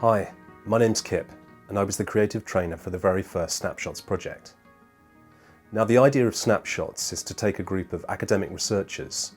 Hi, my name's Kip, and I was the creative trainer for the very first Snapshots project. Now, the idea of Snapshots is to take a group of academic researchers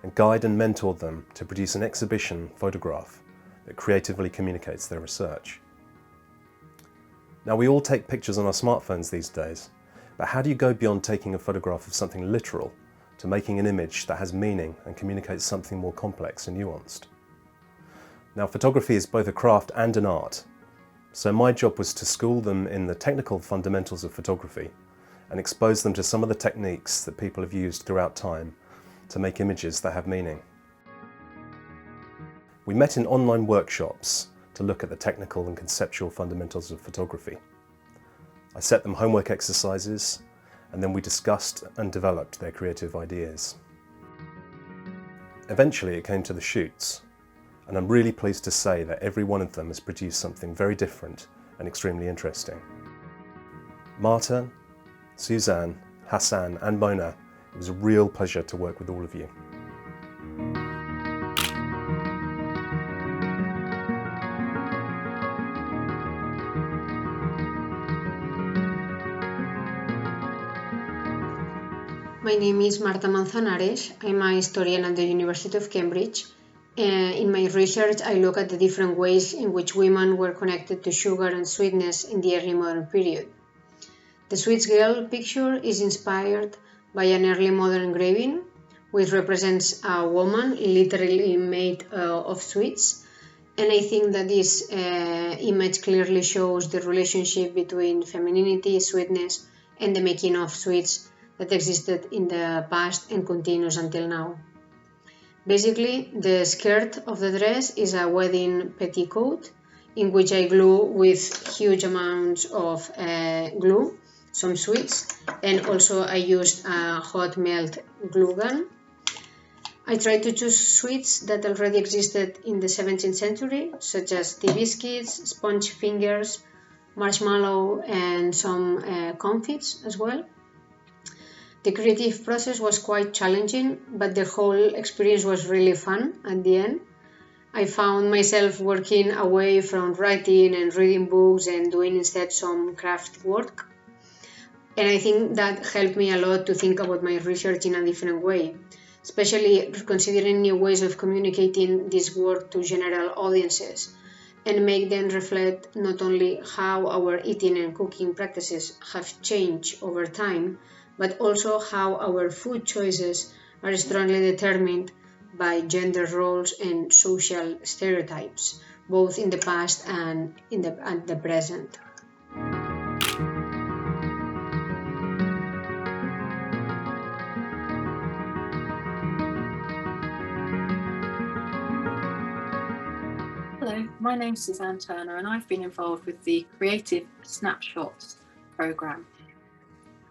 and guide and mentor them to produce an exhibition photograph that creatively communicates their research. Now, we all take pictures on our smartphones these days, but how do you go beyond taking a photograph of something literal to making an image that has meaning and communicates something more complex and nuanced? Now, photography is both a craft and an art, so my job was to school them in the technical fundamentals of photography and expose them to some of the techniques that people have used throughout time to make images that have meaning. We met in online workshops to look at the technical and conceptual fundamentals of photography. I set them homework exercises, and then we discussed and developed their creative ideas. Eventually it came to the shoots, and I'm really pleased to say that every one of them has produced something very different and extremely interesting. Marta, Suzanne, Hassan and Mona, it was a real pleasure to work with all of you. My name is Marta Manzanaresh. I'm a historian at the University of Cambridge. In my research, I look at the different ways in which women were connected to sugar and sweetness in the early modern period. The Sweets Girl picture is inspired by an early modern engraving, which represents a woman literally made of sweets. And I think that this image clearly shows the relationship between femininity, sweetness, and the making of sweets that existed in the past and continues until now. Basically, the skirt of the dress is a wedding petticoat in which I glue with huge amounts of glue, some sweets, and also I used a hot melt glue gun. I tried to choose sweets that already existed in the 17th century, such as tea biscuits, sponge fingers, marshmallow, and some confits as well. The creative process was quite challenging, but the whole experience was really fun at the end. I found myself working away from writing and reading books and doing instead some craft work. And I think that helped me a lot to think about my research in a different way, especially considering new ways of communicating this work to general audiences and make them reflect not only how our eating and cooking practices have changed over time, but also how our food choices are strongly determined by gender roles and social stereotypes, both in the past and at the present. Hello, my name's Suzanne Turner and I've been involved with the Creative SNAPSHOTS programme.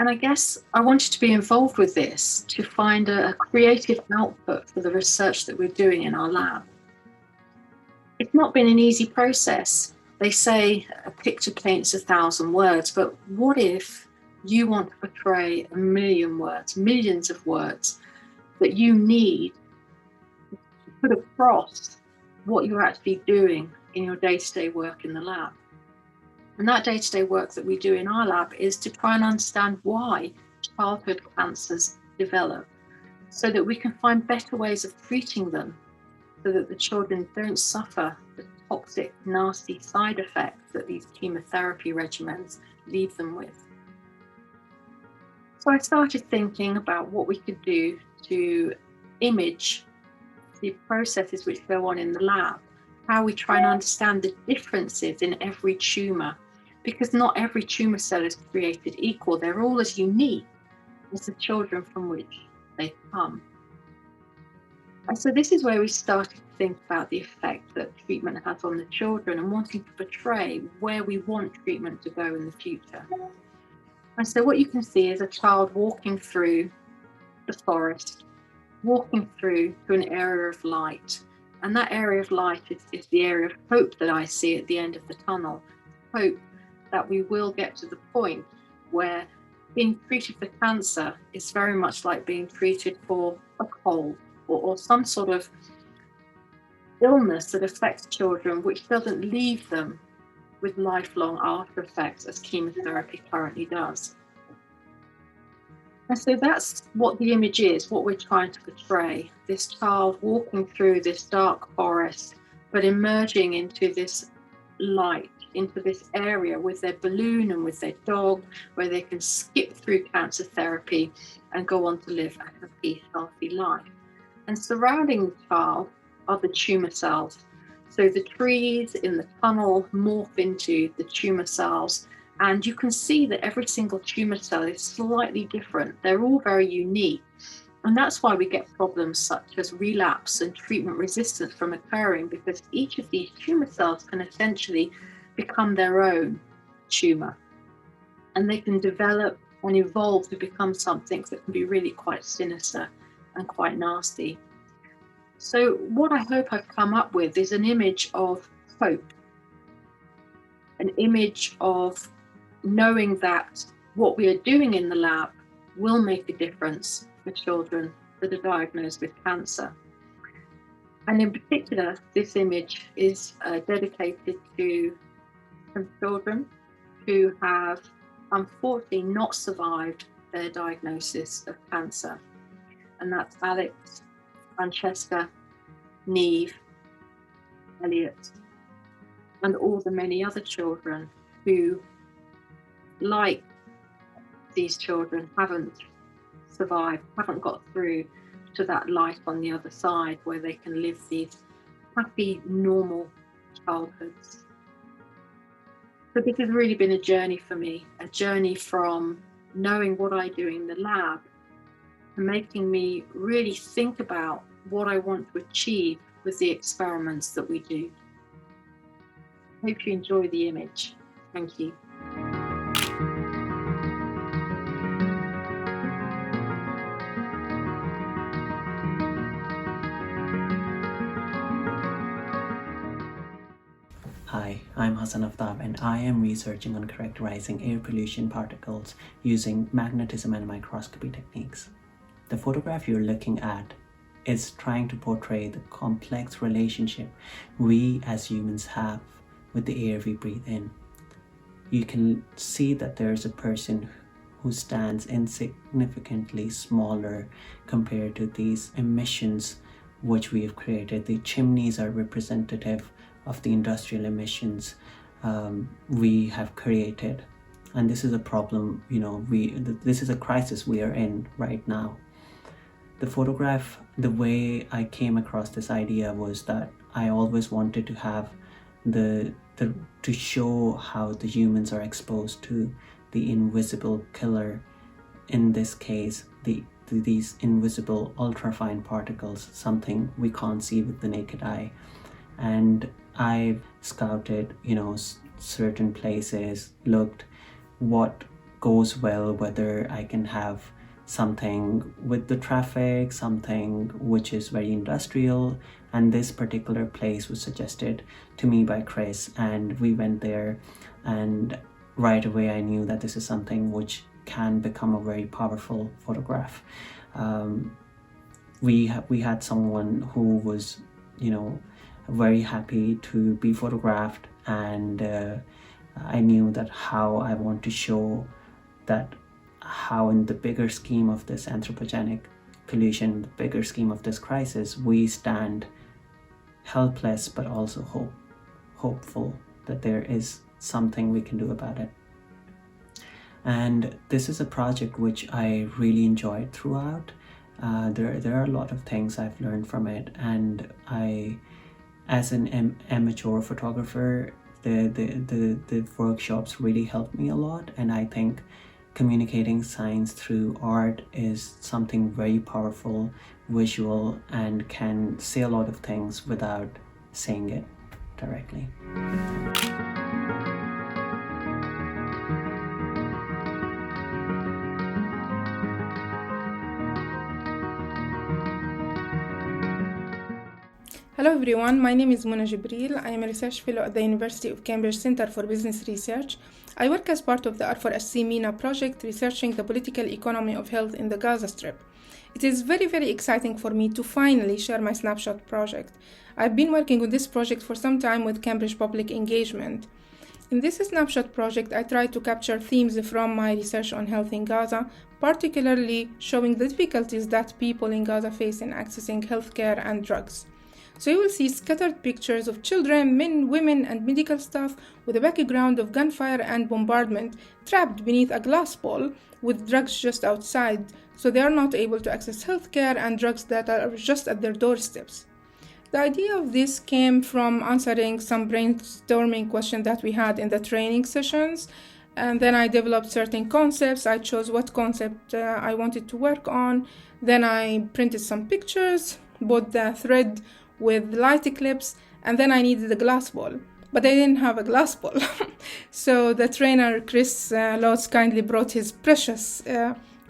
And I guess I wanted to be involved with this to find a creative output for the research that we're doing in our lab. It's not been an easy process. They say a picture paints 1,000 words, but what if you want to portray 1,000,000 words, millions of words that you need to put across what you're actually doing in your day-to-day work in the lab? And that day-to-day work that we do in our lab is to try and understand why childhood cancers develop so that we can find better ways of treating them so that the children don't suffer the toxic, nasty side effects that these chemotherapy regimens leave them with. So I started thinking about what we could do to image the processes which go on in the lab, how we try and understand the differences in every tumour, because not every tumour cell is created equal. They're all as unique as the children from which they come. And so this is where we started to think about the effect that treatment has on the children and wanting to portray where we want treatment to go in the future. And so what you can see is a child walking through the forest, walking through to an area of light. And that area of light is the area of hope that I see at the end of the tunnel. Hope that we will get to the point where being treated for cancer is very much like being treated for a cold or some sort of illness that affects children, which doesn't leave them with lifelong after effects as chemotherapy currently does. And so that's what the image is, what we're trying to portray. This child walking through this dark forest, but emerging into this light, into this area with their balloon and with their dog, where they can skip through cancer therapy and go on to live a happy, healthy life. And surrounding the child are the tumor cells. So the trees in the tunnel morph into the tumor cells, and you can see that every single tumor cell is slightly different. They're all very unique. And that's why we get problems such as relapse and treatment resistance from occurring, because each of these tumor cells can essentially become their own tumor. And they can develop and evolve to become something that can be really quite sinister and quite nasty. So what I hope I've come up with is an image of hope, an image of knowing that what we are doing in the lab will make a difference for children that are diagnosed with cancer. And in particular, this image is dedicated to some children who have unfortunately not survived their diagnosis of cancer. And that's Alex, Francesca, Neve, Elliot, and all the many other children who, like these children, haven't survived, haven't got through to that life on the other side where they can live these happy, normal childhoods. So this has really been a journey for me, a journey from knowing what I do in the lab and making me really think about what I want to achieve with the experiments that we do. I hope you enjoy the image. Thank you. Hi, I'm Hassan Aftab and I am researching on characterizing air pollution particles using magnetism and microscopy techniques. The photograph you're looking at is trying to portray the complex relationship we as humans have with the air we breathe in. You can see that there's a person who stands insignificantly smaller compared to these emissions which we have created. The chimneys are representative of the industrial emissions we have created, and this is a problem, this is a crisis we are in right now. The photograph, the way I came across this idea was that I always wanted to have to show how the humans are exposed to the invisible killer, in this case these invisible ultrafine particles, something we can't see with the naked eye. And I've scouted, certain places, looked what goes well, whether I can have something with the traffic, something which is very industrial, and this particular place was suggested to me by Chris, and we went there, and right away I knew that this is something which can become a very powerful photograph. We had someone who was, very happy to be photographed, and I knew that how I want to show that how in the bigger scheme of this anthropogenic pollution, the bigger scheme of this crisis, we stand helpless but also hopeful that there is something we can do about it. And this is a project which I really enjoyed throughout. There are a lot of things I've learned from it, and I, as an amateur photographer, the workshops really helped me a lot, and I think communicating science through art is something very powerful, visual, and can say a lot of things without saying it directly. Hello everyone, my name is Mona Gibril. I am a research fellow at the University of Cambridge Center for Business Research. I work as part of the R4SC MENA project researching the political economy of health in the Gaza Strip. It is very, very exciting for me to finally share my snapshot project. I've been working on this project for some time with Cambridge Public Engagement. In this snapshot project, I tried to capture themes from my research on health in Gaza, particularly showing the difficulties that people in Gaza face in accessing healthcare and drugs. So you will see scattered pictures of children, men, women, and medical staff with a background of gunfire and bombardment, trapped beneath a glass ball with drugs just outside, so they are not able to access healthcare and drugs that are just at their doorsteps. The idea of this came from answering some brainstorming questions that we had in the training sessions, and then I developed certain concepts. I chose what concept I wanted to work on. Then I printed some pictures, bought the thread with light clips, and then I needed a glass ball. But I didn't have a glass ball. So the trainer, Chris Lotz, kindly brought his precious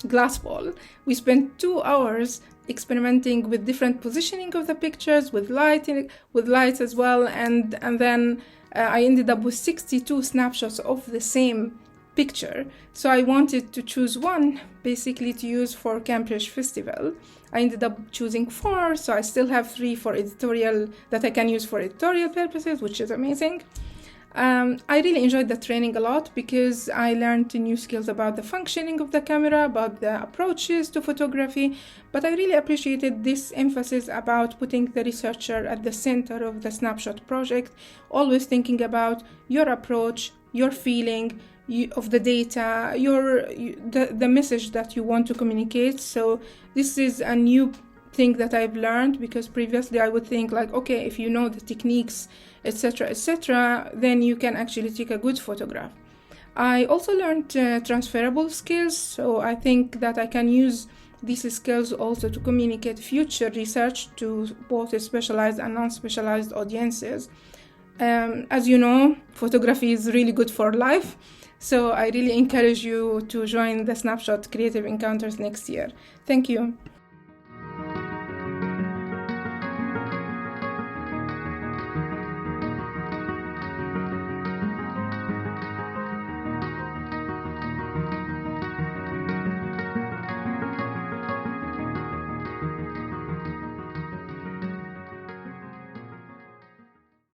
glass ball. We spent 2 hours experimenting with different positioning of the pictures, with lights as well, and then I ended up with 62 snapshots of the same picture. So I wanted to choose one basically to use for Cambridge Festival. I ended up choosing 4, so I still have 3 for editorial that I can use for editorial purposes, which is amazing. I really enjoyed the training a lot because I learned new skills about the functioning of the camera, about the approaches to photography, but I really appreciated this emphasis about putting the researcher at the center of the snapshot project, always thinking about your approach, your feeling of the data, the message that you want to communicate. So this is a new thing that I've learned, because previously I would think like, okay, if you know the techniques, etc., then you can actually take a good photograph. I also learned transferable skills, so I think that I can use these skills also to communicate future research to both specialized and non-specialized audiences. As you know, photography is really good for life, so I really encourage you to join the Snapshot Creative Encounters next year. Thank you.